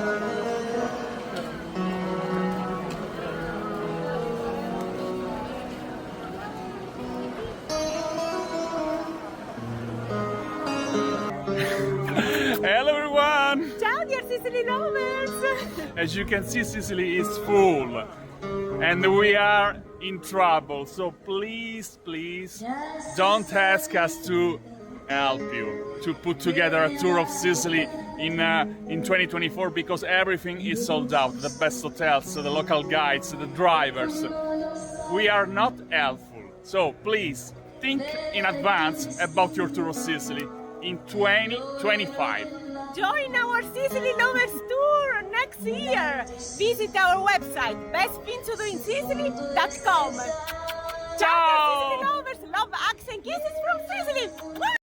Hello everyone! Ciao dear Sicily lovers! As you can see, Sicily is full and we are in trouble, so please don't ask us to help you to put together a tour of Sicily in 2024, because everything is sold out. The best hotels, the local guides, the drivers. We are not helpful, so please think in advance about your tour of Sicily in 2025. Join our Sicily Lovers Tour next year! Visit our website bestthingtodoinsicily.com. Ciao dear Sicily lovers! Love, hugs and kisses from Sicily!